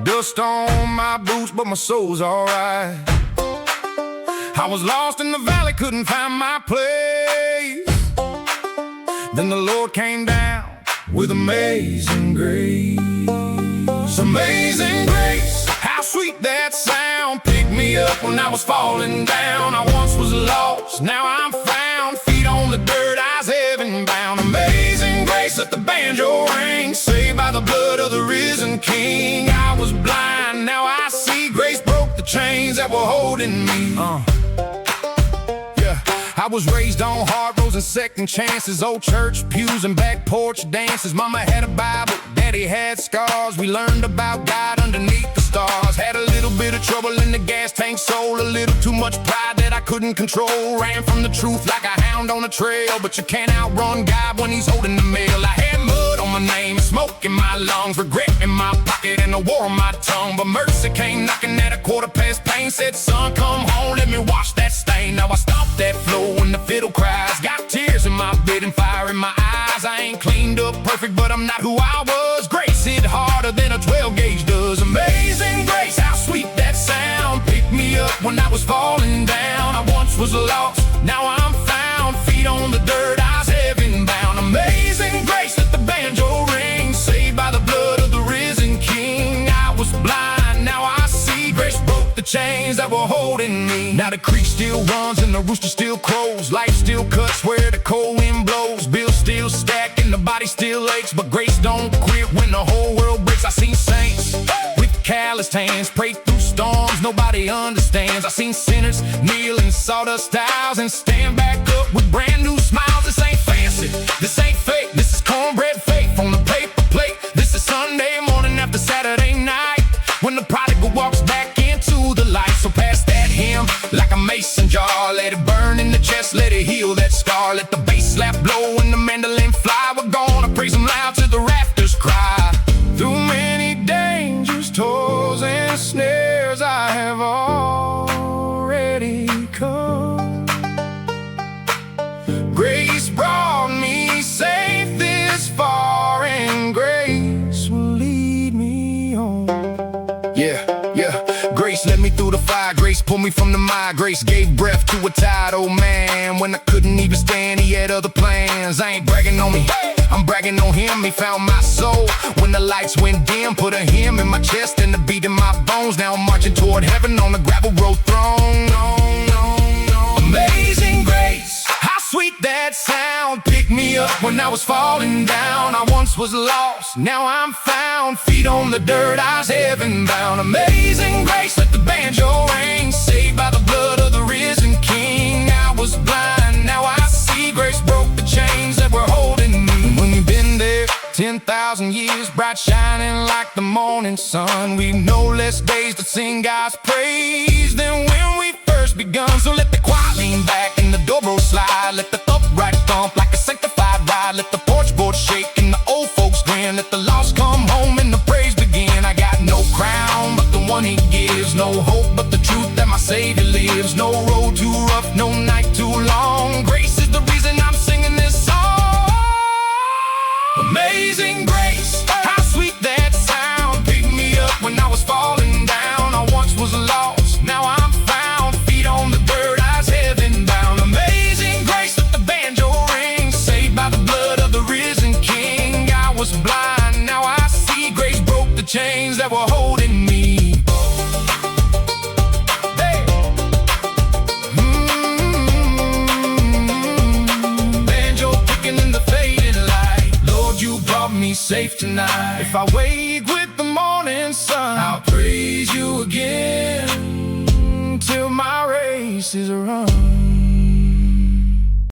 Dust on my boots, but my soul's alright. I was lost in the valley, couldn't find my place. Then the Lord came down with amazing grace. Amazing grace, how sweet that sound. Picked me up when I was falling down. I once was lost, now I'm found. Feet on the dirt, eyes heaven bound. Amazing grace, let the banjo ring. Saved by the blood of the risen King. I was blind, now I see. Grace broke the chains that were holding me. I was raised on hard roads and second chances. Old church pews and back porch dances. Mama had a Bible, daddy had scars. We learned about God underneath the stars. Had a little bit of trouble in the gas tank soul. A little too much pride that I couldn't control. Ran from the truth like a hound on a trail. But you can't outrun God when he's holding the mail. I had mud on my name, smoke in my lungs, regret in my pocket and a war on my tongue. But mercy came knocking at 1:15 pain. Said, son, come home, let me wash that stain. Now I stopped that flow when the fiddle cries. Got tears in my bed and fire in my eyes. I ain't cleaned up perfect, but I'm not who I was. Grace hit harder than a 12 gauge does. Amazing grace, how sweet that sound. Picked me up when I was falling down. I once was lost, now I'm found. Feet on the dirt, eyes heaven bound. Amazing grace, let the banjo ring. Saved by the blood of the risen King. I was blind, now I see. Grace broke the chains that were holding me. Now the creek still runs and the rooster still crows. Life still cuts where the cold wind blows. Bills still stack and the body still aches. But grace don't quit when the whole world breaks. I seen saints with calloused hands pray through storms nobody understands. I seen sinners kneel in sawdust tiles and stand back up with brand new smiles. This ain't fancy, this ain't fake. This is cornbread faith on the paper plate. This is Sunday morning after Saturday night, when the prodigal walks back into the light. So pass that hymn like a mason jar. Let it burn in the chest, let it heal that scar. Let the bass slap blow and the mandolin fly. We're gonna praise him loud till the rafters cry. Through many dangers, toils and snares, I have already come. Grace brought me safe this far, and grace will lead me home. Yeah. Grace led me through the fire. Grace pulled me from the mire. Grace gave breath to a tired old man. When I couldn't even stand, he had other plans. I ain't bragging on me, I'm bragging on him. He found my soul when the lights went dim. Put a hymn in my chest and a beat in my bones. Now I'm marching toward heaven on the gravel road throne. Amazing grace, how sweet that sound. Picked me up when I was falling down. I once was lost, now I'm found. Feet on the dirt, eyes heaven bound. Amazing grace, let the banjo ring. Saved by the blood of the risen King. I was blind, now I see. Grace broke the chains that were holding me. When you've been there 10,000 years, bright shining like the morning sun, we've no less days to sing God's praise than when we first begun. So let the choir lean back and the dobro slide. Let the upright thump like a sanctified ride. Let the porch board shake and the old folks grin. Let the lost come home and the praise begin. I got no crown but the one he gives. No hope but the truth that my Savior lives. No road too rough, no night too long. Grace is the reason I'm singing this song. Amazing grace, how sweet that sound. Picked me up when I was falling down. I once was lost, now I'm found. Feet on the dirt, eyes heaven bound. Amazing grace, let the banjo ring. Saved by the blood of the risen King. I was blind, now I see. Grace broke the chains that were holding me. Banjo picking in the faded light. Lord, you brought me safe tonight. If I wake with the morning sun, I'll praise you again till my race is run.